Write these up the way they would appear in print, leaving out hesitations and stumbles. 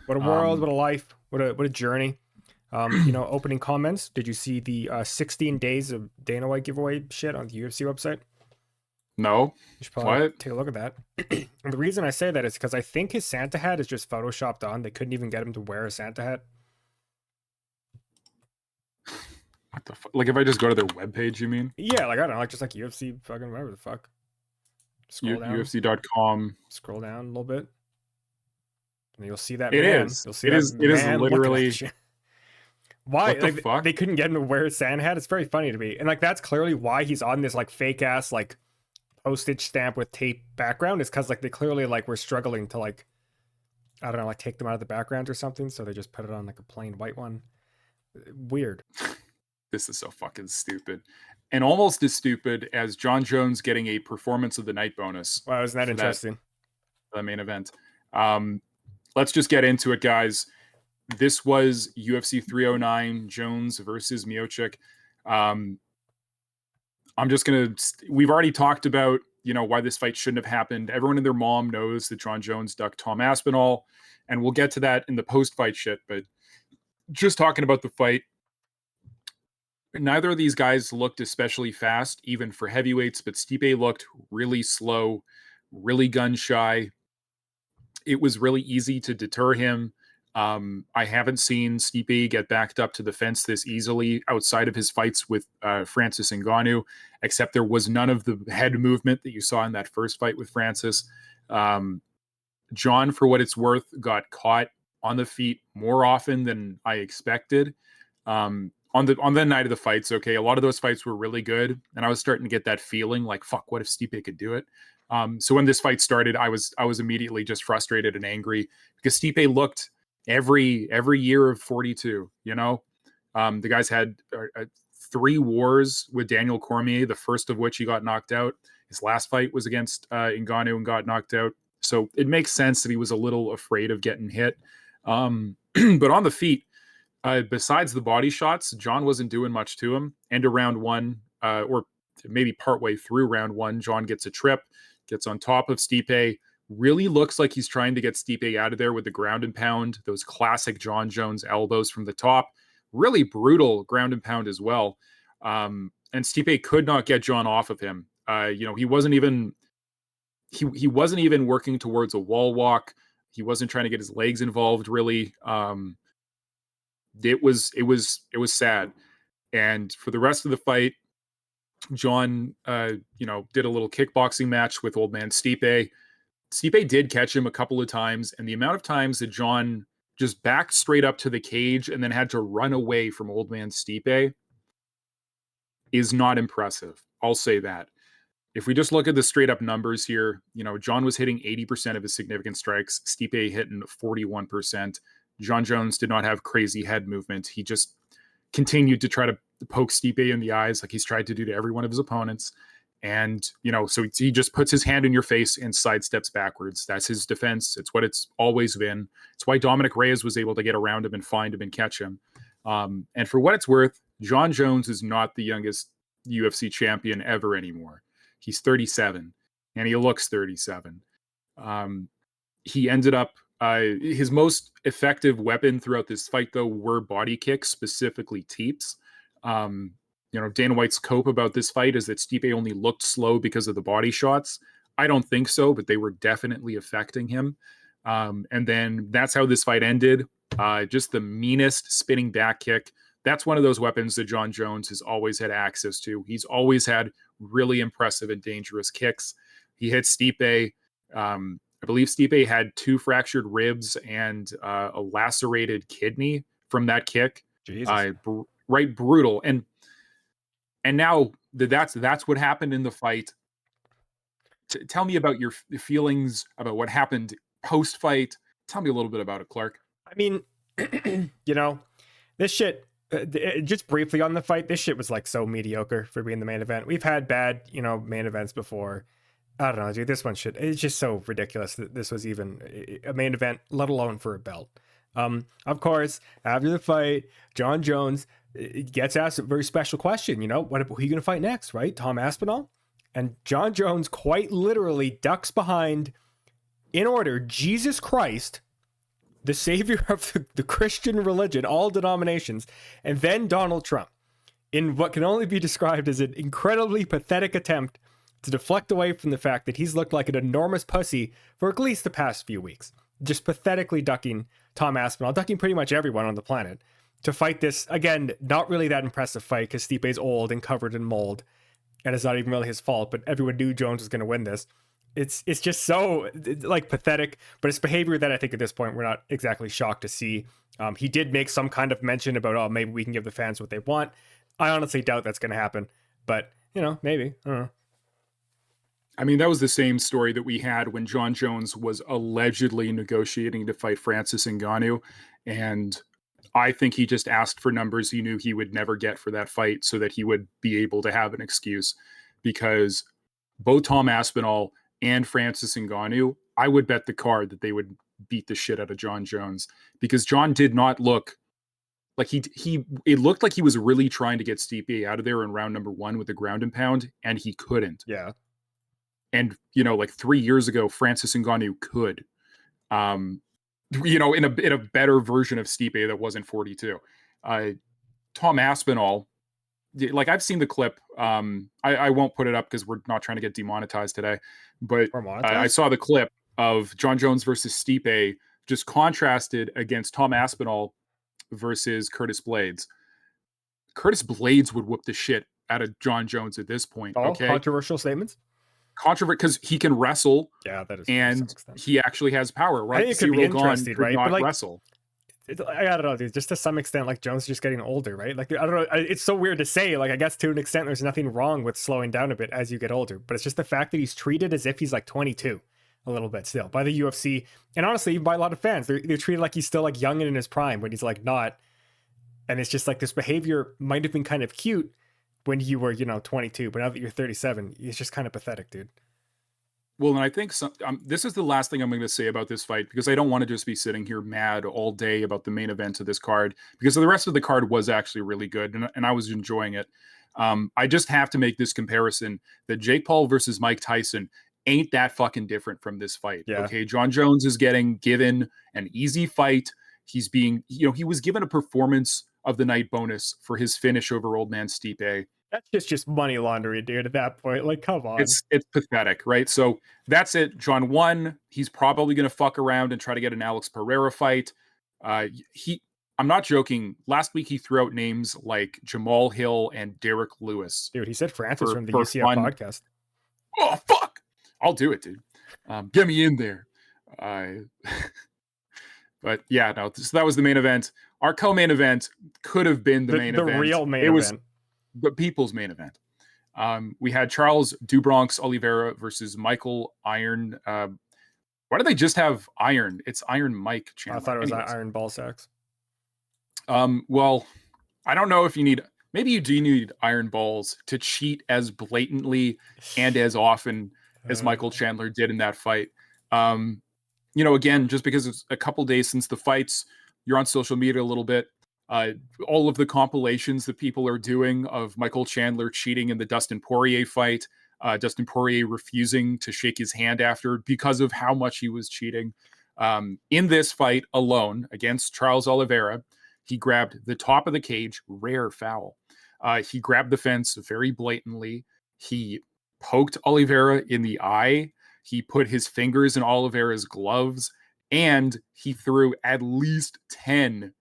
What a world, what a life, what a journey. Opening comments. Did you see the 16 days of Dana White giveaway shit on the UFC website? No. You should probably What? take a look at that. And the reason I say that is because I think his Santa hat is just photoshopped on. They couldn't even get him to wear a Santa hat. What the fuck? Like, if I just go to their webpage, you mean? Yeah, like, I don't know, like, just like UFC fucking whatever the fuck. Scroll down. UFC.com. Scroll down a little bit. And you'll see that It man. is. You'll see It that is. man. It is Look at that literally. shit. Why? What the Like, fuck? they couldn't get him to wear a Santa hat? It's very funny to me. And like, that's clearly why he's on this like fake ass like postage stamp with tape background, is because like they clearly like were struggling to like, I don't know, like take them out of the background or something, so they just put it on like a plain white one. Weird. This is so fucking stupid. And almost as stupid as Jon Jones getting a performance of the night bonus. Wow, isn't that for interesting? The main event. Let's just get into it, guys. This was UFC 309, Jones versus Miocic. I'm just gonna. We've already talked about why this fight shouldn't have happened. Everyone and their mom knows that Jon Jones ducked Tom Aspinall, and we'll get to that in the post-fight shit. But just talking about the fight, neither of these guys looked especially fast, even for heavyweights. But Stipe looked really slow, really gun shy. It was really easy to deter him. I haven't seen Stipe get backed up to the fence this easily outside of his fights with Francis Ngannou, except there was none of the head movement that you saw in that first fight with Francis. Jon, for what it's worth, got caught on the feet more often than I expected. On the night of the fights, okay, a lot of those fights were really good, and I was starting to get that feeling like, fuck, what if Stipe could do it? So when this fight started, I was immediately just frustrated and angry because Stipe looked every year of 42. The guy's had 3 wars with Daniel Cormier, the first of which he got knocked out. His last fight was against Ngannou and got knocked out. So it makes sense that he was a little afraid of getting hit. But on the feet, besides the body shots, Jon wasn't doing much to him. End of round 1, or maybe partway through round 1, Jon gets a trip, gets on top of Stipe. Really looks like he's trying to get Stipe out of there with the ground and pound, those classic Jon Jones elbows from the top. Really brutal ground and pound as well. And Stipe could not get Jon off of him. He wasn't even working towards a wall walk. He wasn't trying to get his legs involved really. It was sad. And for the rest of the fight, Jon did a little kickboxing match with old man Stipe. Stipe did catch him a couple of times, and the amount of times that Jon just backed straight up to the cage and then had to run away from old man Stipe is not impressive. I'll say that. If we just look at the straight up numbers here, Jon was hitting 80% of his significant strikes, Stipe hitting 41%. Jon Jones did not have crazy head movement. He just continued to try to poke Stipe in the eyes like he's tried to do to every one of his opponents. And, so he just puts his hand in your face and sidesteps backwards. That's his defense. It's what it's always been. It's why Dominic Reyes was able to get around him and find him and catch him. And for what it's worth, Jon Jones is not the youngest UFC champion ever anymore. He's 37, and he looks 37. He ended up, his most effective weapon throughout this fight, though, were body kicks, specifically teeps. Dana White's cope about this fight is that Stipe only looked slow because of the body shots. I don't think so, but they were definitely affecting him. And then that's how this fight ended. Just the meanest spinning back kick. That's one of those weapons that Jon Jones has always had access to. He's always had really impressive and dangerous kicks. He hit Stipe. I believe Stipe had 2 fractured ribs and a lacerated kidney from that kick. Jesus. Right, brutal. And now that's what happened in the fight. Tell me about your feelings about what happened post-fight. Tell me a little bit about it, Clark. I mean, this shit, just briefly on the fight, this shit was like so mediocre for being the main event. We've had bad, main events before. I don't know, dude, this one it's just so ridiculous that this was even a main event, let alone for a belt. Of course, after the fight, Jon Jones gets asked a very special question, who are you going to fight next, right? Tom Aspinall? And Jon Jones quite literally ducks behind, in order, Jesus Christ, the savior of the Christian religion, all denominations, and then Donald Trump, in what can only be described as an incredibly pathetic attempt to deflect away from the fact that he's looked like an enormous pussy for at least the past few weeks. Just pathetically ducking Tom Aspinall, ducking pretty much everyone on the planet, to fight this, again, not really that impressive fight because Stipe's old and covered in mold, and it's not even really his fault, but everyone knew Jones was going to win this. It's just so, like, pathetic, but it's behavior that I think at this point we're not exactly shocked to see. He did make some kind of mention about, oh, maybe we can give the fans what they want. I honestly doubt that's going to happen, but, you know, maybe. I don't know. I mean, that was the same story that we had when Jon Jones was allegedly negotiating to fight Francis Ngannou, and I think he just asked for numbers he knew he would never get for that fight so that he would be able to have an excuse, because both Tom Aspinall and Francis Ngannou, I would bet the card that they would beat the shit out of Jon Jones, because Jon did not look like it looked like he was really trying to get Stipe out of there in round number 1 with the ground and pound, and he couldn't. Yeah. And, you know, like 3 years ago, Francis Ngannou could, you know, in a better version of Stipe that wasn't 42. Tom Aspinall, like, I've seen the clip. I won't put it up because we're not trying to get demonetized today, but I saw the clip of Jon Jones versus Stipe just contrasted against Tom Aspinall versus Curtis Blades. Curtis Blades would whoop the shit out of Jon Jones at this point. Oh, okay, controversial statements. Controversial because he can wrestle. Yeah, that is, and he actually has power. Right, I think it could be interesting, right? Not but like, wrestle. I don't know, dude. Just to some extent, like, Jones is just getting older, right? Like, I don't know. It's so weird to say. Like, I guess to an extent, there's nothing wrong with slowing down a bit as you get older, but it's just the fact that he's treated as if he's like 22 a little bit still by the UFC, and honestly, even by a lot of fans. They're treated like he's still like young and in his prime when he's like not. And it's just like this behavior might have been kind of cute when you were, you know, 22, but now that you're 37, it's just kind of pathetic, dude. Well, and I think this is the last thing I'm going to say about this fight, because I don't want to just be sitting here mad all day about the main event of this card, because the rest of the card was actually really good, and I was enjoying it. I just have to make this comparison that Jake Paul versus Mike Tyson ain't that fucking different from this fight. Yeah. Okay, Jon Jones is getting given an easy fight. He's being, you know, he was given a performance of the night bonus for his finish over old man Stipe. That's just money laundering, dude, at that point. Like, come on. It's pathetic, right? So that's it. Jon won. He's probably going to fuck around and try to get an Alex Pereira fight. I'm not joking. Last week, he threw out names like Jamal Hill and Derek Lewis. Dude, he said Francis from the UCF podcast. Oh, fuck. I'll do it, dude. Get me in there. But yeah, no, so that was the main event. Our co-main event could have been the main event. The real main event. Was the people's main event. We had Charles Dubronx Oliveira versus Michael Iron. Why do they just have Iron? It's Iron Mike Chandler. I thought it was Iron Ball Sacks. Well, I don't know if you need. Maybe you do need iron balls to cheat as blatantly and as often as Michael Chandler did in that fight. You know, again, just because it's a couple days since the fights, you're on social media a little bit. All of the compilations that people are doing of Michael Chandler cheating in the Dustin Poirier fight, Dustin Poirier refusing to shake his hand after because of how much he was cheating. In this fight alone against Charles Oliveira, he grabbed the top of the cage, rare foul. He grabbed the fence very blatantly. He poked Oliveira in the eye. He put his fingers in Oliveira's gloves, and he threw at least 10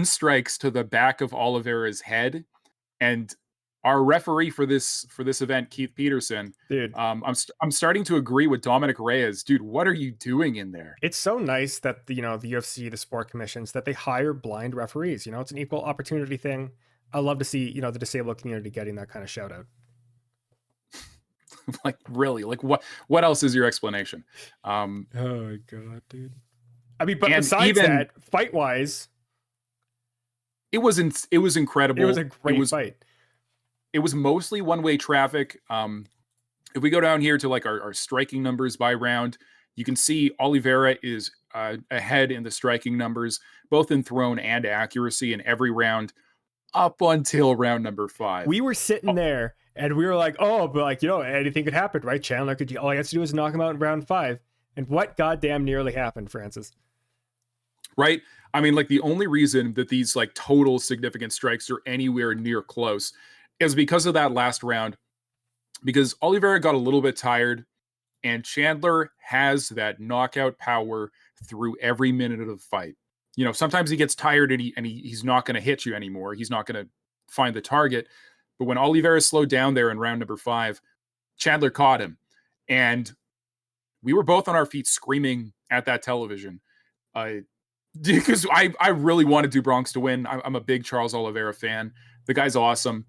strikes to the back of Oliveira's head. And our referee for this event, Keith Peterson, dude, I'm starting to agree with Dominic Reyes. Dude, what are you doing in there? It's so nice that the UFC, the sport commissions, that they hire blind referees. You know, it's an equal opportunity thing. I love to see, the disabled community getting that kind of shout out. Like, really? Like, what else is your explanation? Oh my god, dude. I mean, but besides that, fight wise, it was incredible. It was a great fight. It was mostly one-way traffic. If we go down here to like our striking numbers by round, you can see Oliveira is ahead in the striking numbers, both in thrown and accuracy in every round up until round number 5. We were sitting there and we were like, oh, but like, anything could happen, right? Chandler all he has to do is knock him out in round 5. And what goddamn nearly happened, Francis? right? I mean, like the only reason that these like total significant strikes are anywhere near close is because of that last round, because Oliveira got a little bit tired and Chandler has that knockout power through every minute of the fight. You know, sometimes he gets tired and he's not going to hit you anymore. He's not going to find the target. But when Oliveira slowed down there in round number 5, Chandler caught him. And we were both on our feet screaming at that television. Because I really wanted Do Bronx to win. I'm a big Charles Oliveira fan. The guy's awesome.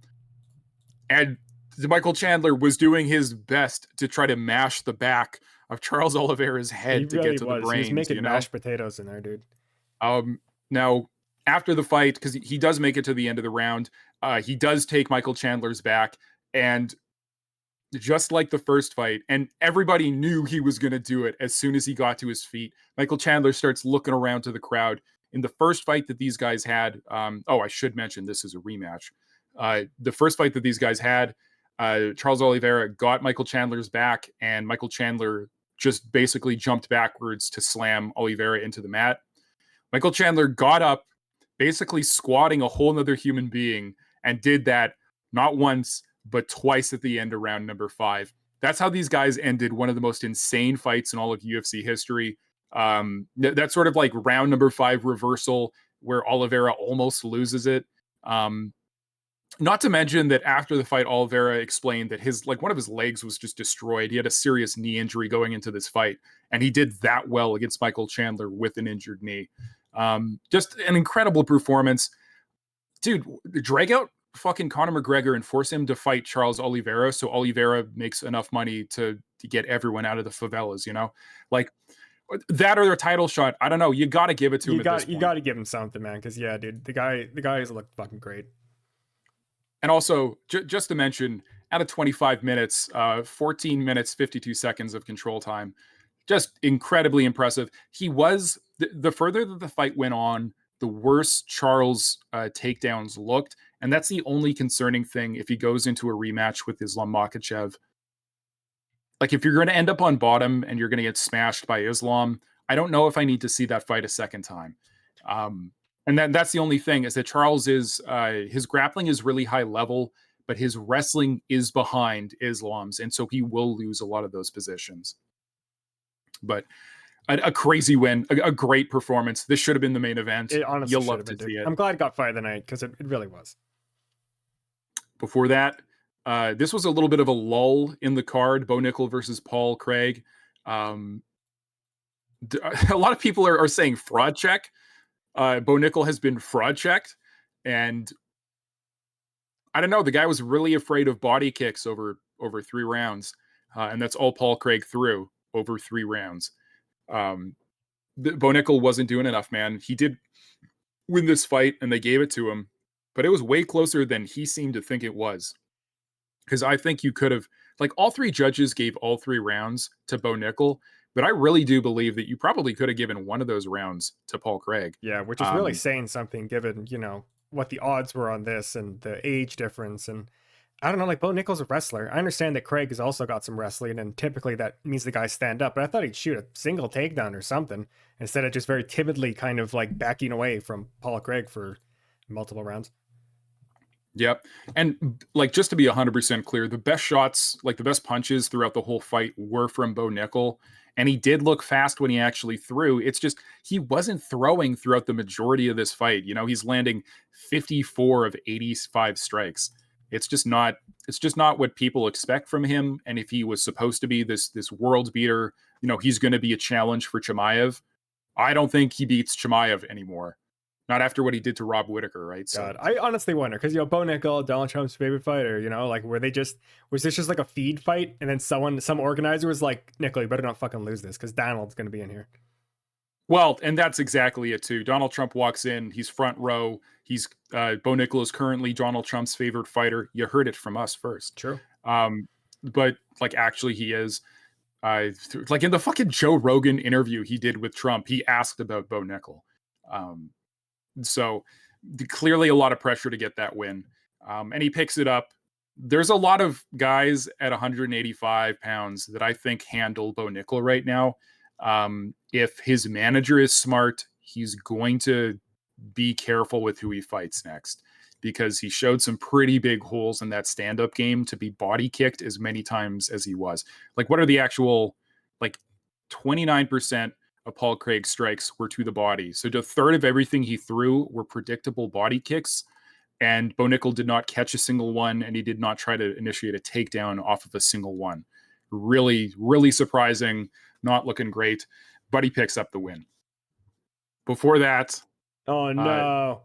And Michael Chandler was doing his best to try to mash the back of Charles Oliveira's head to get to the brains. He was making you know? mashed potatoes in there, dude. Now, after the fight, because he does make it to the end of the round, he does take Michael Chandler's back. And just like the first fight, and everybody knew he was going to do it as soon as he got to his feet, Michael Chandler starts looking around to the crowd. In the first fight that these guys had, I should mention this is a rematch. The first fight that these guys had, Charles Oliveira got Michael Chandler's back, and Michael Chandler just basically jumped backwards to slam Oliveira into the mat. Michael Chandler got up, basically squatting a whole nother human being, and did that not once, but twice at the end of round number 5. That's how these guys ended one of the most insane fights in all of UFC history. That's sort of like round number 5 reversal where Oliveira almost loses it. Not to mention that after the fight, Oliveira explained that one of his legs was just destroyed. He had a serious knee injury going into this fight, and he did that well against Michael Chandler with an injured knee. Just an incredible performance. Dude, drag out fucking Conor McGregor and force him to fight Charles Oliveira so Oliveira makes enough money to get everyone out of the favelas, you know? Like, that or their title shot. I don't know. You got to give it to him at this point. You got to give him something, man, because, yeah, dude, the guy has looked fucking great. And also, just to mention, out of 25 minutes, 14 minutes, 52 seconds of control time. Just incredibly impressive. He was, the further that the fight went on, the worse Charles' takedowns looked. And that's the only concerning thing if he goes into a rematch with Islam Makhachev. Like, if you're going to end up on bottom and you're going to get smashed by Islam, I don't know if I need to see that fight a second time. And that's the only thing, is that Charles is, his grappling is really high level, but his wrestling is behind Islam's. And so he will lose a lot of those positions. But a crazy win, a great performance. This should have been the main event. It honestly You'll should love have to been, see it. I'm glad it got fight of the night, because it really was. Before that, this was a little bit of a lull in the card. Bo Nickell versus Paul Craig. A lot of people are saying fraud check. Bo Nickell has been fraud checked, and I don't know. The guy was really afraid of body kicks over 3 rounds, and that's all Paul Craig threw over 3 rounds. Bo Nickell wasn't doing enough, man. He did win this fight, and they gave it to him, but it was way closer than he seemed to think it was. Because I think you could have, like, all 3 judges gave all 3 rounds to Bo Nickell, but I really do believe that you probably could have given one of those rounds to Paul Craig. Yeah, which is really saying something given, you know, what the odds were on this and the age difference. And I don't know, like, Bo Nickell's a wrestler. I understand that Craig has also got some wrestling, and typically that means the guys stand up, but I thought he'd shoot a single takedown or something instead of just very timidly kind of like backing away from Paul Craig for multiple rounds. Yep. And like, just to be 100% clear, the best shots, like the best punches throughout the whole fight were from Bo Nickell. And he did look fast when he actually threw. It's just, he wasn't throwing throughout the majority of this fight. You know, he's landing 54 of 85 strikes. It's just not what people expect from him. And if he was supposed to be this world beater, you know, he's going to be a challenge for Chimaev. I don't think he beats Chimaev anymore. Not after what he did to Rob Whittaker, right? God, I honestly wonder, because, you know, Bo Nickell, Donald Trump's favorite fighter, you know, like, was this just like a feed fight? And then some organizer was like, Nickell, you better not fucking lose this, because Donald's going to be in here. Well, and that's exactly it too. Donald Trump walks in, he's front row. He's Bo Nickell is currently Donald Trump's favorite fighter. You heard it from us first. True. But like, actually he is. Like in the fucking Joe Rogan interview he did with Trump, he asked about Bo Nickell. So clearly a lot of pressure to get that win. And he picks it up. There's a lot of guys at 185 pounds that I think handle Bo Nickell right now. If his manager is smart, he's going to be careful with who he fights next, because he showed some pretty big holes in that stand-up game to be body kicked as many times as he was. Like, what are the actual, like 29% of Paul Craig's strikes were to the body. So a third of everything he threw were predictable body kicks. And Bo Nickell did not catch a single one, and he did not try to initiate a takedown off of a single one. Really, really surprising, not looking great, but he picks up the win. Before that... Oh, no.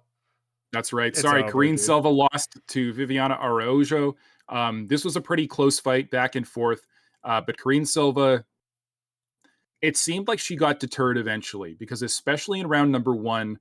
That's right. It's Sorry, over, Karine dude. Silva lost to Viviana Araujo. This was a pretty close fight, back and forth. But Karine Silva, it seemed like she got deterred eventually, because especially in round number 1,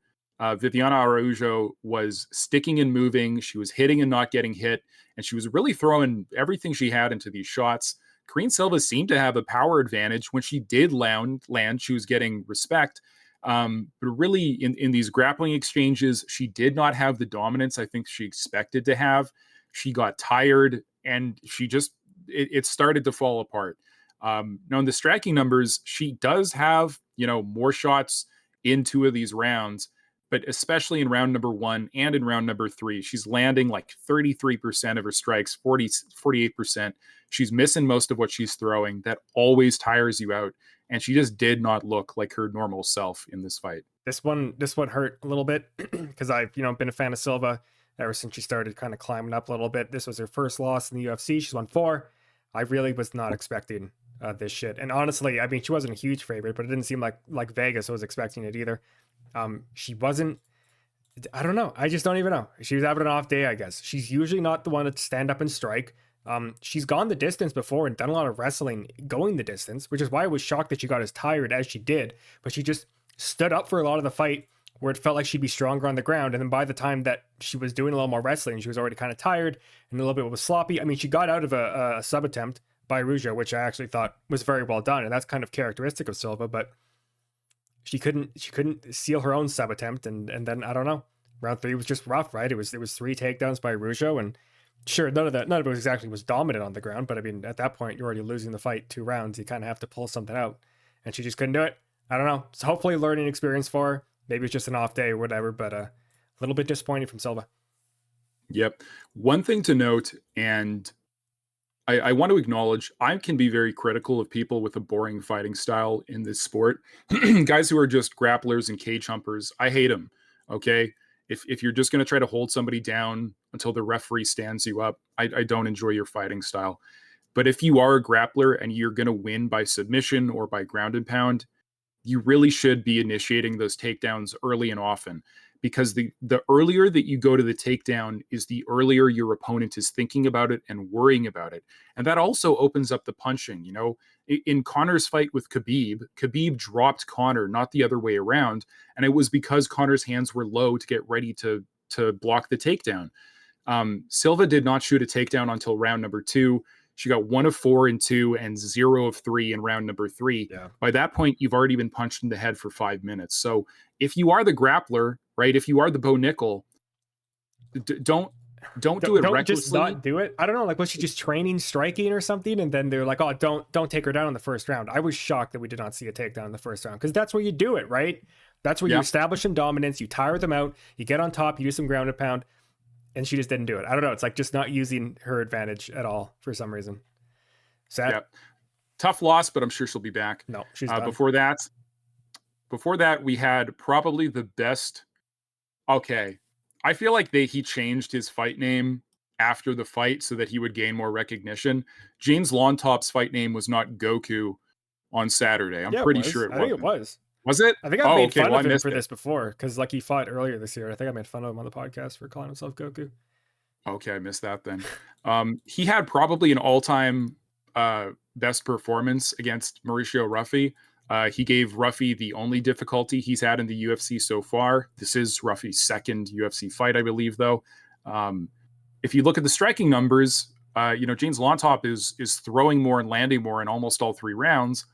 Viviana Araujo was sticking and moving. She was hitting and not getting hit, and she was really throwing everything she had into these shots. Karine Silva seemed to have a power advantage. When she did land, she was getting respect. But really, in these grappling exchanges, she did not have the dominance I think she expected to have. She got tired, and she just it started to fall apart. Now, in the striking numbers, she does have, more shots in 2 of these rounds, but especially in round number 1 and in round number 3, she's landing like 33% of her strikes, 48%. She's missing most of what she's throwing. That always tires you out. And she just did not look like her normal self in this fight. This one hurt a little bit because I've, been a fan of Silva ever since she started kind of climbing up a little bit. This was her first loss in the UFC. She's won 4. I really was not expecting this shit. And honestly, I mean, she wasn't a huge favorite, but it didn't seem like Vegas was expecting it either. She wasn't, I don't know. I just don't even know. She was having an off day, I guess. She's usually not the one to stand up and strike. She's gone the distance before and done a lot of wrestling going the distance, which is why I was shocked that she got as tired as she did. But she just stood up for a lot of the fight where it felt like she'd be stronger on the ground. And then by the time that she was doing a little more wrestling, she was already kind of tired and a little bit was sloppy. I mean, she got out of a sub attempt by Araujo, which I actually thought was very well done. And that's kind of characteristic of Silva, but she couldn't seal her own sub attempt. And then, I don't know, round 3 was just rough, right? It was 3 takedowns by Araujo, and sure, none of it exactly was dominant on the ground, but I mean, at that point, you're already losing the fight 2 rounds. You kind of have to pull something out, and she just couldn't do it. I don't know. So hopefully, learning experience for her. Maybe it's just an off day or whatever, but a little bit disappointing from Silva. Yep. One thing to note, and I want to acknowledge, I can be very critical of people with a boring fighting style in this sport. Guys who are just grapplers and cage humpers, I hate them. Okay. If you're just going to try to hold somebody down until the referee stands you up, I don't enjoy your fighting style. But if you are a grappler and you're going to win by submission or by ground and pound, you really should be initiating those takedowns early and often, because the earlier that you go to the takedown is the earlier your opponent is thinking about it and worrying about it. And that also opens up the punching. In Conor's fight with Khabib dropped Conor, not the other way around. And it was because Conor's hands were low to get ready to block the takedown. Silva did not shoot a takedown until round number 2. She got 1 of 4 in 2 and 0 of 3 in round number 3. Yeah. By that point, you've already been punched in the head for 5 minutes. So if you are the grappler, right, if you are the Bo Nickell, don't do it recklessly. Just not do it. I don't know. Like, was she just training striking or something? And then they're like, oh, don't take her down in the first round. I was shocked that we did not see a takedown in the first round, because that's where you do it, right? That's where you establish some dominance. You tire them out. You get on top. You do some ground and pound. And she just didn't do it. I don't know. It's like just not using her advantage at all for some reason. Sad. Yep. Tough loss, but I'm sure she'll be back. No, she's done. Before that, we had probably the best. Okay. I feel like he changed his fight name after the fight so that he would gain more recognition. James Lontop's fight name was not Goku on Saturday. I'm pretty sure it was. I think it was. Was it? I think I made fun of him for this before, because like he fought earlier this year. I think I made fun of him on the podcast for calling himself Goku. Okay, I missed that then. He had probably an all-time best performance against Mauricio Ruffy. He gave Ruffy the only difficulty he's had in the UFC so far. This is Ruffy's second UFC fight, I believe, though. If you look at the striking numbers, James Lontop is throwing more and landing more in almost all 3 rounds.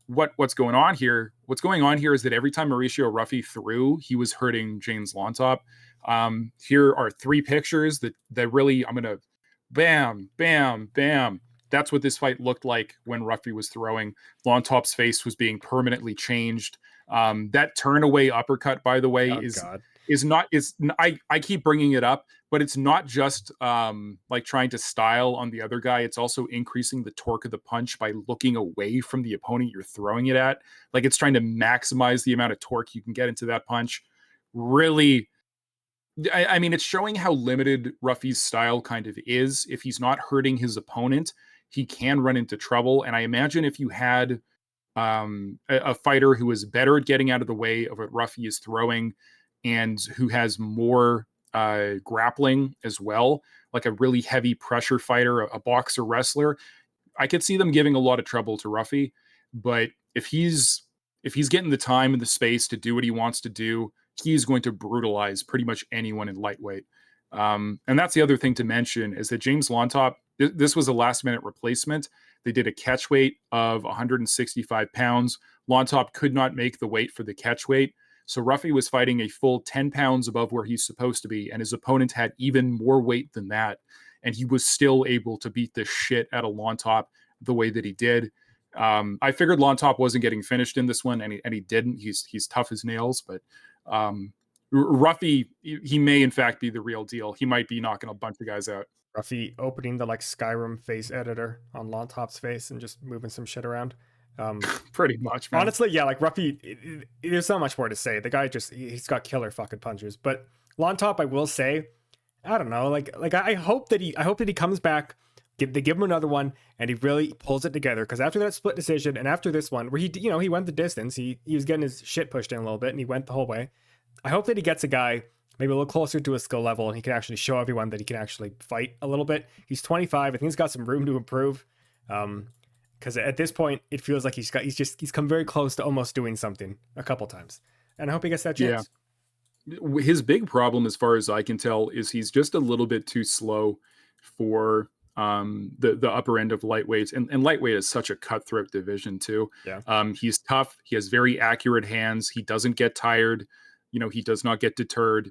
What's going on here? What's going on here is that every time Mauricio Ruffy threw, he was hurting James Lontop. Here are 3 pictures that really, I'm gonna bam, bam, bam. That's what this fight looked like when Ruffy was throwing. Lontop's face was being permanently changed. That turn away uppercut, by the way, Oh God. I keep bringing it up, but it's not just like trying to style on the other guy. It's also increasing the torque of the punch by looking away from the opponent you're throwing it at. Like it's trying to maximize the amount of torque you can get into that punch. Really, I mean, it's showing how limited Ruffy's style kind of is. If he's not hurting his opponent, he can run into trouble. And I imagine if you had a fighter who is better at getting out of the way of what Ruffy is throwing and who has more grappling as well, like a really heavy pressure fighter, a boxer wrestler, I could see them giving a lot of trouble to Ruffy. But if he's getting the time and the space to do what he wants to do, he's going to brutalize pretty much anyone in lightweight. And that's the other thing to mention is that James Lontop, this was a last minute replacement. They did a catch weight of 165 pounds. Lontop could not make the weight for the catch weight. So Ruffy was fighting a full 10 pounds above where he's supposed to be. And his opponent had even more weight than that. And he was still able to beat the shit out of Lontop the way that he did. I figured Lontop wasn't getting finished in this one, and he didn't. He's tough as nails, but Ruffy, he may in fact be the real deal. He might be knocking a bunch of guys out. Ruffy opening the like Skyrim face editor on Lontop's face and just moving some shit around. Pretty much, man. Honestly, yeah, like Ruffy, there's not much more to say. The guy he's got killer fucking punches. But Lontop, I will say, I don't know, like I hope that he comes back. They give him another one and he really pulls it together, because after that split decision and after this one where he went the distance, he was getting his shit pushed in a little bit and he went the whole way. I hope that he gets a guy maybe a little closer to his skill level and he can actually show everyone that he can actually fight a little bit. He's 25. I think he's got some room to improve. Because at this point it feels like he's come very close to almost doing something a couple times. And I hope he gets that chance. Yeah. His big problem, as far as I can tell, is he's just a little bit too slow for the upper end of lightweights, and lightweight is such a cutthroat division too. Yeah. He's tough. He has very accurate hands. He doesn't get tired. He does not get deterred.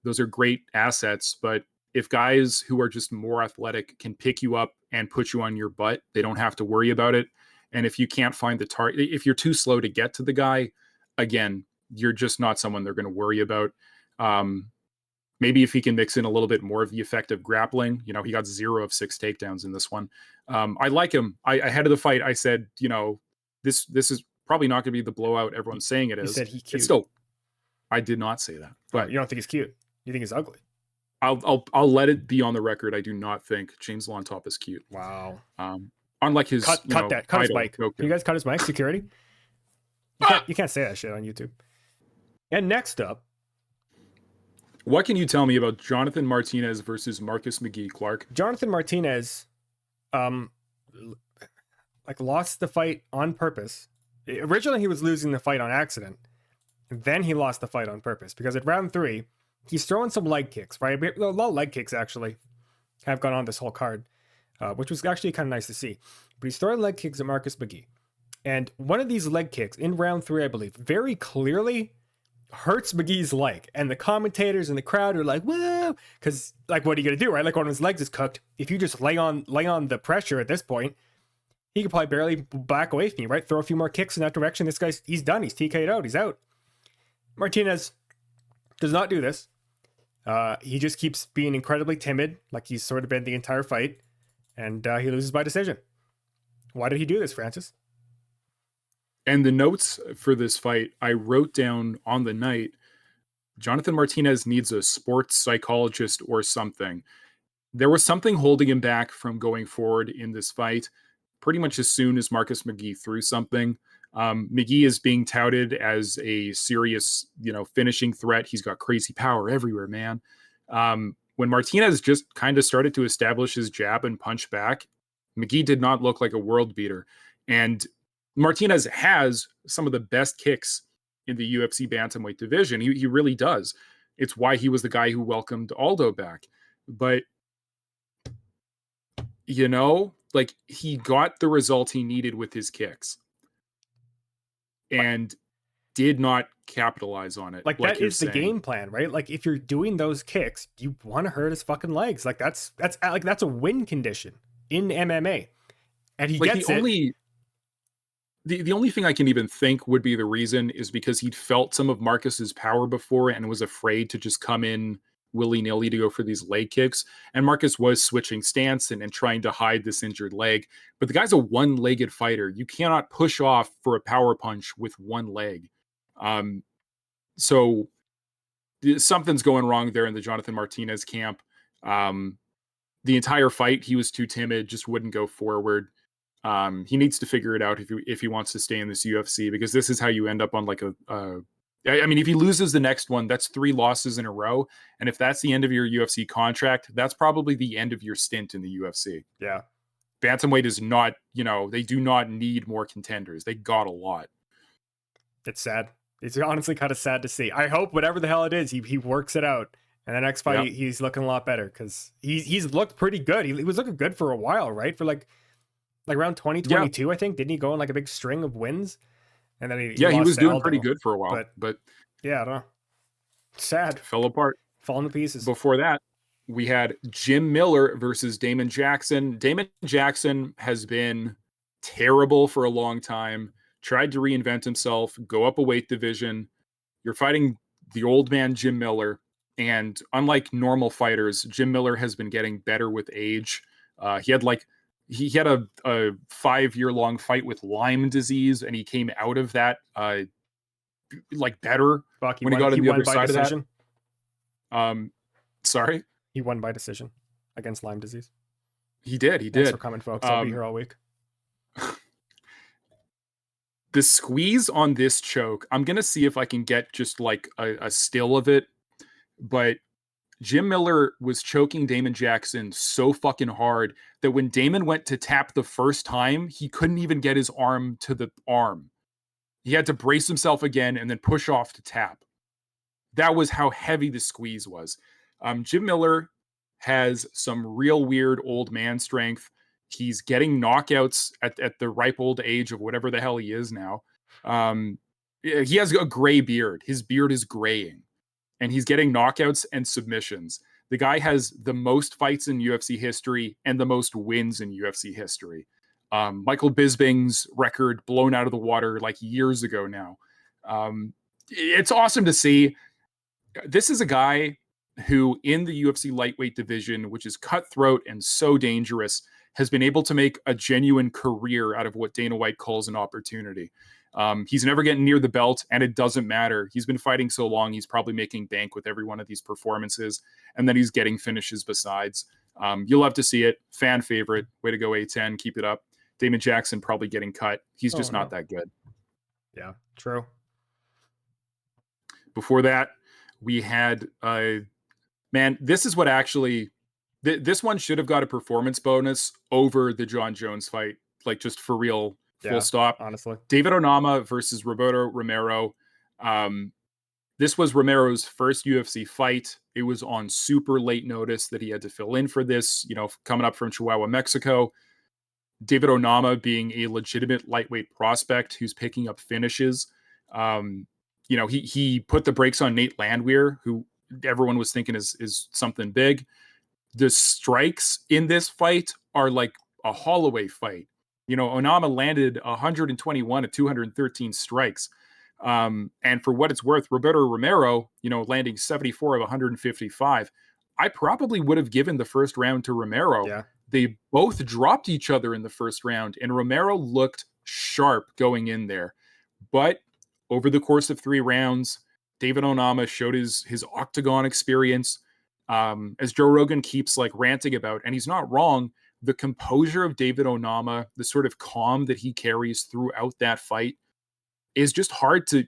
Those are great assets. But if guys who are just more athletic can pick you up and put you on your butt, they don't have to worry about it. And if you can't find the target, if you're too slow to get to the guy, again, you're just not someone they're going to worry about. Maybe if he can mix in a little bit more of the effective grappling, he got 0 of 6 takedowns in this one. I like him. Ahead of the fight, I said, this is probably not going to be the blowout everyone's saying it is. You said he's cute. It's still, I did not say that. But you don't think he's cute? You think he's ugly? I'll let it be on the record. I do not think James Lontop is cute. Wow. Unlike his cut his mic. Goku. Can you guys cut his mic? Security. You can't say that shit on YouTube. And next up, what can you tell me about Jonathan Martinez versus Marcus McGee, Clark? Jonathan Martinez, lost the fight on purpose. Originally, he was losing the fight on accident. Then he lost the fight on purpose because at round 3, he's throwing some leg kicks, right? A lot of leg kicks actually have gone on this whole card, which was actually kind of nice to see. But he's throwing leg kicks at Marcus McGee. And one of these leg kicks in round 3, I believe, very clearly hurts McGee's leg. And the commentators and the crowd are like, whoa, because like, what are you going to do, right? Like, one of his legs is cooked. If you just lay on the pressure at this point, he could probably barely back away from you, right? Throw a few more kicks in that direction. This guy's, he's done. He's TK'd out. He's out. Martinez does not do this. He just keeps being incredibly timid, like he's sort of been the entire fight, and he loses by decision. Why did he do this, Francis? And the notes for this fight, I wrote down on the night, Jonathan Martinez needs a sports psychologist or something. There was something holding him back from going forward in this fight. Pretty much as soon as Marcus McGee threw something, McGee is being touted as a serious, finishing threat. He's got crazy power everywhere, man. When Martinez just kind of started to establish his jab and punch back, McGee did not look like a world beater. And Martinez has some of the best kicks in the UFC bantamweight division. He really does. It's why he was the guy who welcomed Aldo back. But, he got the result he needed with his kicks and did not capitalize on it. Like that is the game plan, right? Like, if you're doing those kicks, you want to hurt his fucking legs. Like that's a win condition in MMA. And he gets it. the only thing I can even think would be the reason is because he'd felt some of Marcus's power before and was afraid to just come in willy-nilly to go for these leg kicks. And Marcus was switching stance and trying to hide this injured leg. But the guy's a one-legged fighter. You cannot push off for a power punch with one leg. So something's going wrong there in the Jonathan Martinez camp. The entire fight, he was too timid, just wouldn't go forward. He needs to figure it out if he wants to stay in this UFC, because this is how you end up on like I mean, if he loses the next one, that's 3 losses in a row. And if that's the end of your UFC contract, that's probably the end of your stint in the UFC. Yeah. Bantamweight is not, they do not need more contenders. They got a lot. It's sad. It's honestly kind of sad to see. I hope whatever the hell it is, he works it out. And the next fight, he's looking a lot better, because he's looked pretty good. He was looking good for a while, right? For like around 2022, I think. Didn't he go on like a big string of wins? And then he was doing Aldo, pretty good for a while. But yeah, I don't know. Sad. Fell apart. Falling to pieces. Before that, we had Jim Miller versus Damon Jackson. Damon Jackson has been terrible for a long time. Tried to reinvent himself, go up a weight division. You're fighting the old man, Jim Miller. And unlike normal fighters, Jim Miller has been getting better with age. He had a 5-year-long fight with Lyme disease, and he came out of that better when he got on the other side of that. Sorry? He won by decision against Lyme disease. He did. Thanks for coming, folks. I'll be here all week. The squeeze on this choke, I'm going to see if I can get just like a still of it. But Jim Miller was choking Damon Jackson so fucking hard that when Damon went to tap the first time, he couldn't even get his arm to the arm. He had to brace himself again and then push off to tap. That was how heavy the squeeze was. Jim Miller has some real weird old man strength. He's getting knockouts at the ripe old age of whatever the hell he is now. He has a gray beard. His beard is graying. And he's getting knockouts and submissions. The guy has the most fights in UFC history and the most wins in UFC history. Michael Bisping's record blown out of the water like years ago now. It's awesome to see. This is a guy who in the UFC lightweight division, which is cutthroat and so dangerous, has been able to make a genuine career out of what Dana White calls an opportunity. He's never getting near the belt, and it doesn't matter. He's been fighting so long, he's probably making bank with every one of these performances, and then he's getting finishes besides. You'll have to see it. Fan favorite. Way to go, A10. Keep it up. Damon Jackson probably getting cut. He's just not that good. Yeah, true. Before that, we had, this is what actually, this one should have got a performance bonus over the John Jones fight, like just for real. Full stop. Honestly. David Onama versus Roberto Romero. This was Romero's first UFC fight. It was on super late notice that he had to fill in for this, coming up from Chihuahua, Mexico. David Onama being a legitimate lightweight prospect who's picking up finishes. He put the brakes on Nate Landwehr, who everyone was thinking is something big. The strikes in this fight are like a Holloway fight. Onama landed 121 to 213 strikes. And for what it's worth, Roberto Romero, landing 74 of 155. I probably would have given the first round to Romero. Yeah. They both dropped each other in the first round, and Romero looked sharp going in there. But over the course of 3 rounds, David Onama showed his octagon experience. As Joe Rogan keeps ranting about, and he's not wrong, the composure of David Onama, the sort of calm that he carries throughout that fight is just hard to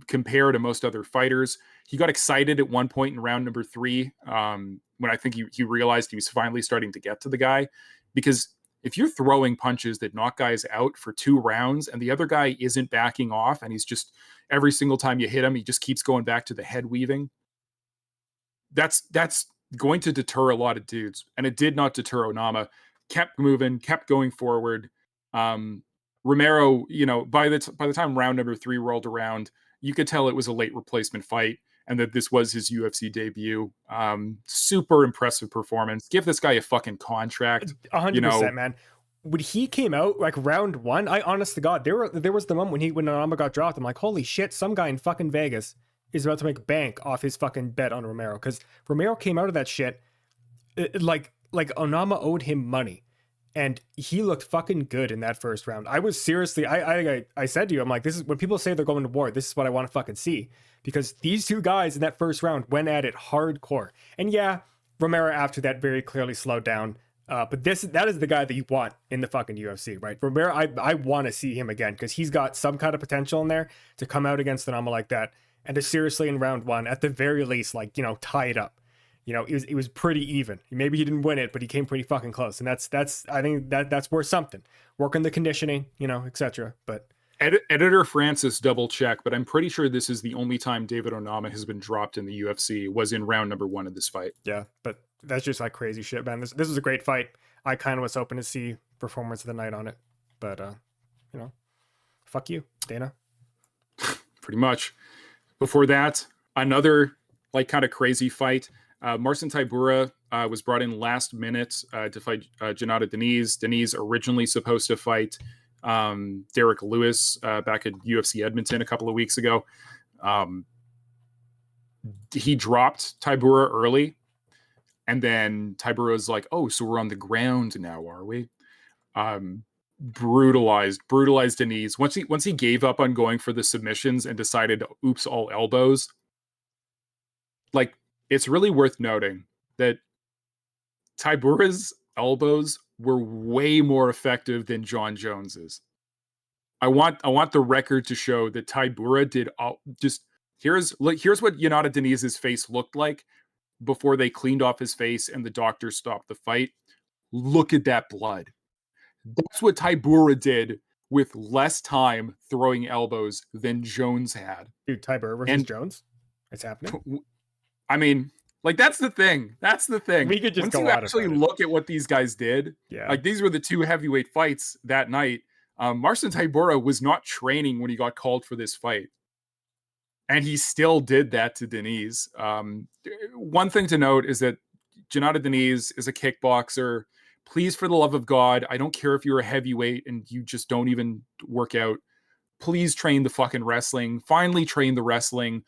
compare to most other fighters. He got excited at one point in round number 3 when I think he realized he was finally starting to get to the guy. Because if you're throwing punches that knock guys out for 2 rounds and the other guy isn't backing off and he's just, every single time you hit him, he just keeps going back to the head weaving, that's going to deter a lot of dudes. And it did not deter Onama. Kept moving, kept going forward. Romero, by the time round number 3 rolled around, you could tell it was a late replacement fight and that this was his UFC debut. Super impressive performance. Give this guy a fucking contract. 100%, man. when he came out like round one, I honest to God, there was the moment when Onama got dropped. I'm like, holy shit, some guy in fucking Vegas is about to make bank off his fucking bet on Romero, because Romero came out of that shit like Onama owed him money, and he looked fucking good in that first round. I was seriously, I said to you, I'm like, this is when people say they're going to war, this is what I want to fucking see, because these two guys in that first round went at it hardcore. And yeah, Romero after that very clearly slowed down. But that is the guy that you want in the fucking UFC, right? Romero, I want to see him again, because he's got some kind of potential in there to come out against Onama like that, and to seriously in round one, at the very least, like, tie it up. It was pretty even. Maybe he didn't win it, but he came pretty fucking close. And that's I think that's worth something. Working the conditioning, etc. But Editor Francis double check, but I'm pretty sure this is the only time David Onama has been dropped in the UFC was in round number 1 of this fight. Yeah, but that's just like crazy shit, man. This was a great fight. I kind of was hoping to see performance of the night on it, but fuck you, Dana. Pretty much. Before that, another like kind of crazy fight. Marcin Tybura was brought in last minute to fight Jonata Deniz. Deniz originally supposed to fight Derek Lewis back at UFC Edmonton a couple of weeks ago. He dropped Tybura early, and then Tybura was like, "Oh, so we're on the ground now, are we?" Brutalized Deniz. Once he gave up on going for the submissions and decided, "Oops, all elbows." Like, it's really worth noting that Tybura's elbows were way more effective than Jon Jones's. I want the record to show that Tybura did here's what Jonata Deniz's face looked like before they cleaned off his face and the doctor stopped the fight. Look at that blood. That's what Tybura did with less time throwing elbows than Jones had. Dude, Tybura versus Jones? It's happening. I mean, like, that's the thing. We could just Once you actually look at what these guys did, like, these were the two heavyweight fights that night. Marcin Tybura was not training when he got called for this fight, and he still did that to Deniz. One thing to note is that Jonata Deniz is a kickboxer. Please, for the love of God, I don't care if you're a heavyweight and you just don't even work out. Please train the fucking wrestling. Finally train the wrestling.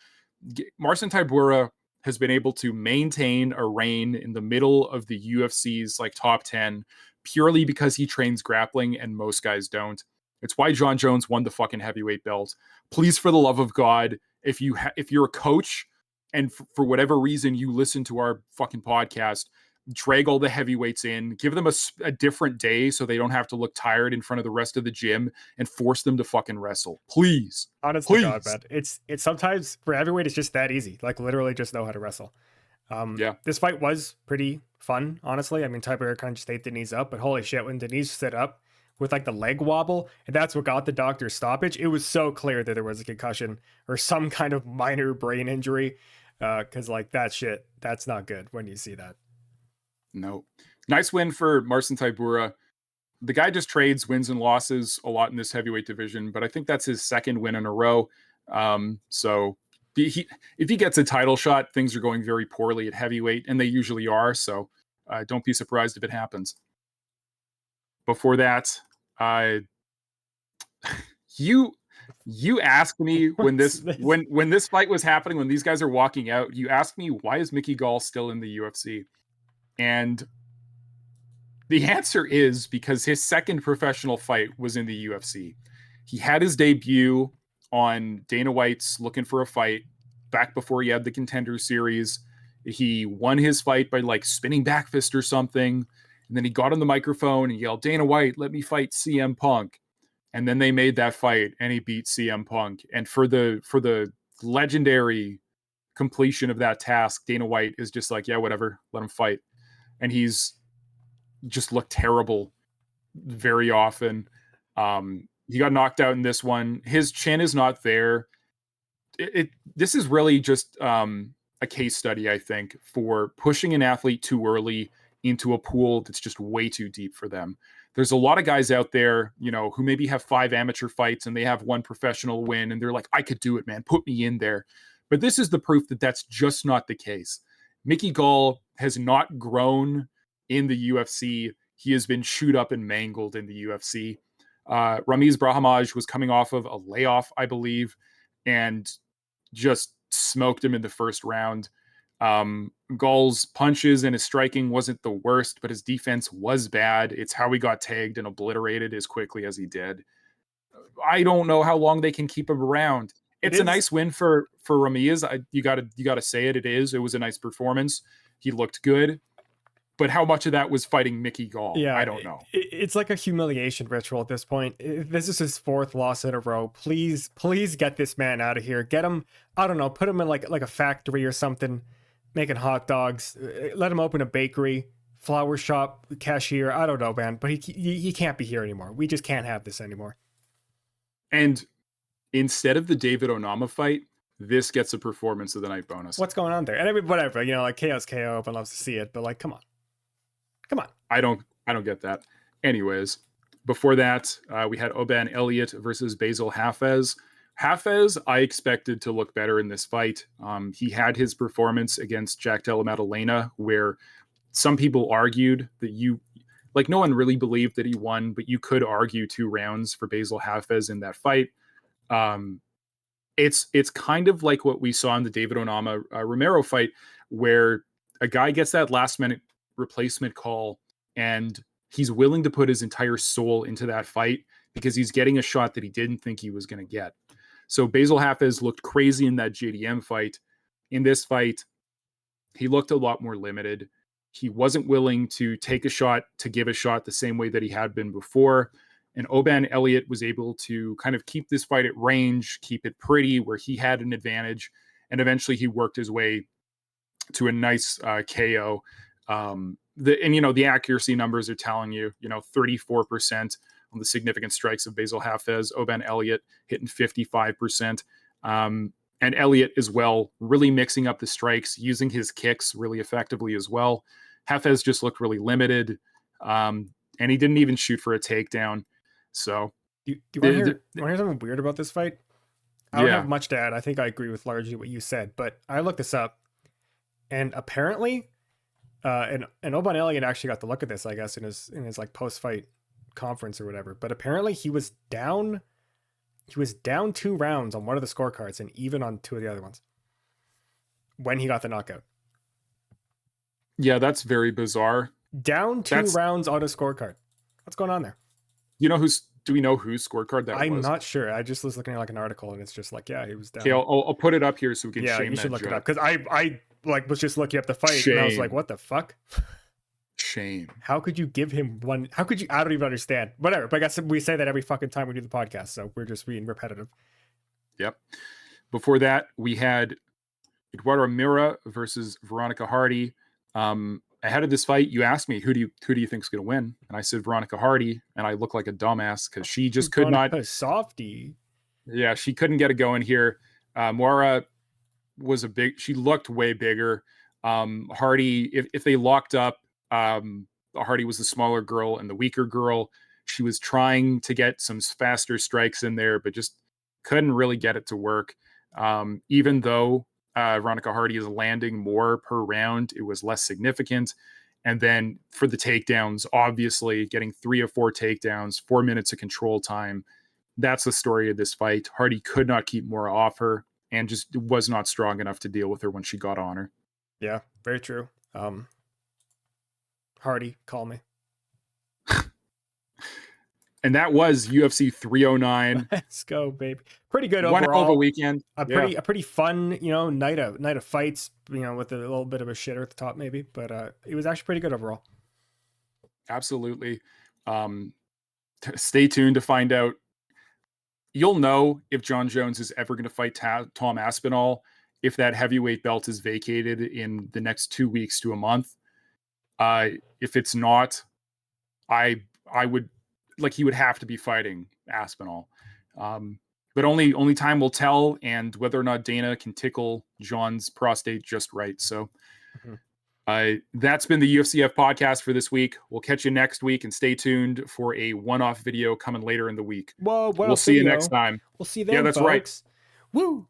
Marcin Tybura has been able to maintain a reign in the middle of the UFC's like top 10 purely because he trains grappling and most guys don't. It's why Jon Jones won the fucking heavyweight belt. Please, for the love of God, if you're a coach and for whatever reason you listen to our fucking podcast, drag all the heavyweights in, give them a different day so they don't have to look tired in front of the rest of the gym, and force them to fucking wrestle. Please. Honestly, God, man. It's sometimes for heavyweight, it's just that easy. Like, literally just know how to wrestle. This fight was pretty fun, honestly. I mean, Tybura kind of just ate Deniz up, but holy shit, when Deniz stood up with like the leg wobble, and that's what got the doctor's stoppage, it was so clear that there was a concussion or some kind of minor brain injury. Because like that shit, that's not good when you see that. No. Nice win for Marcin Tybura. The guy just trades wins and losses a lot in this heavyweight division, but I think that's his second win in a row. So if he gets a title shot, things are going very poorly at heavyweight, and they usually are. So don't be surprised if it happens. Before that, you asked me when this fight was happening, when these guys are walking out, you asked me, why is Mickey Gall still in the UFC? And the answer is because his second professional fight was in the UFC. He had his debut on Dana White's Looking for a Fight back before he had the Contender Series. He won his fight by like spinning back fist or something. And then he got on the microphone and yelled, "Dana White, let me fight CM Punk." And then they made that fight and he beat CM Punk. And for the legendary completion of that task, Dana White is just like, yeah, whatever, let him fight. And he's just looked terrible very often. He got knocked out in this one. His chin is not there. This is really just a case study, I think, for pushing an athlete too early into a pool that's just way too deep for them. There's a lot of guys out there, who maybe have 5 amateur fights and they have 1 professional win, and they're like, I could do it, man. Put me in there. But this is the proof that that's just not the case. Mickey Gall has not grown in the UFC he has been chewed up and mangled in the UFC. Ramiz Braha was coming off of a layoff, I believe, and just smoked him in the first round. Gall's punches and his striking wasn't the worst, but his defense was bad. It's how he got tagged and obliterated as quickly as he did. I don't know how long they can keep him around. It's a nice win for Ramiz. You gotta say it. It was a nice performance. He looked good. But how much of that was fighting Mickey Gall? Yeah, I don't know. It's like a humiliation ritual at this point. This is his 4th loss in a row. Please get this man out of here. Get him, I don't know, put him in like a factory or something, making hot dogs. Let him open a bakery, flower shop, cashier. I don't know, man. But he can't be here anymore. We just can't have this anymore. And instead of the David Onama fight, this gets a performance of the night bonus. What's going on there? And whatever, like KO's KO, everyone loves to see it, but like, come on. I don't get that. Anyways, before that, we had Oban Elliott versus Basil Halfz. Halfz, I expected to look better in this fight. He had his performance against Jack Della Maddalena, where some people argued that no one really believed that he won, but you could argue 2 rounds for Basil Halfz in that fight. It's kind of like what we saw in the David Onama Romero fight, where a guy gets that last minute replacement call and he's willing to put his entire soul into that fight because he's getting a shot that he didn't think he was going to get. So Basil Halfz looked crazy in that JDM fight. In this fight, he looked a lot more limited. He wasn't willing to take a shot, to give a shot the same way that he had been before. And Oban Elliott was able to kind of keep this fight at range, keep it pretty where he had an advantage. And eventually he worked his way to a nice KO. The accuracy numbers are telling you, 34% on the significant strikes of Basil Halfz, Oban Elliott hitting 55%. And Elliott as well, really mixing up the strikes, using his kicks really effectively as well. Halfz just looked really limited. And he didn't even shoot for a takedown. So do you want to hear something weird about this fight? I don't have much to add. I think I agree with largely what you said, but I looked this up and apparently and Oban Elliott actually got to look at this, I guess, in his like post-fight conference or whatever. But apparently he was down 2 rounds on one of the scorecards and even on 2 of the other ones when he got the knockout. Yeah, that's very bizarre. Down 2 rounds on a scorecard. What's going on there? Do we know whose scorecard that was? I'm not sure. I just was looking at like an article and it's just like, yeah, he was down. Okay, I'll put it up here so we can shame that. Yeah, you should look joke. it up because I like was just looking up the fight and I was like, what the fuck? Shame. How could you give him one? How could you? I don't even understand. Whatever. But I guess we say that every fucking time we do the podcast, so we're just being repetitive. Yep. Before that, we had Eduardo Mira versus Veronica Hardy. Ahead of this fight, you asked me who do you think is going to win, and I said Veronica Hardy, and I look like a dumbass because she just could not. A softie. Yeah, she couldn't get a go in here. Moira was she looked way bigger. Hardy, if they locked up, Hardy was the smaller girl and the weaker girl. She was trying to get some faster strikes in there, but just couldn't really get it to work. Even though Veronica Hardy is landing more per round, it was less significant. And then for the takedowns, obviously getting 3 or 4 takedowns, 4 minutes of control time. That's the story of this fight. Hardy could not keep Moira off her and just was not strong enough to deal with her when she got on her. Yeah, very true. Hardy, call me. And that was UFC 309. Let's go, baby. Pretty good One overall. hell of a weekend. A pretty fun, night of fights, with a little bit of a shitter at the top maybe, but it was actually pretty good overall. Absolutely. Stay tuned to find out. You'll know if John Jones is ever going to fight Tom Aspinall if that heavyweight belt is vacated in the next 2 weeks to a month. If it's not, I would he would have to be fighting Aspinall. But only time will tell, and whether or not Dana can tickle John's prostate just right. So that's been the UFCF podcast for this week. We'll catch you next week, and stay tuned for a one-off video coming later in the week. Whoa, we'll see you next time. We'll see you then, yeah, that's folks. right. Woo!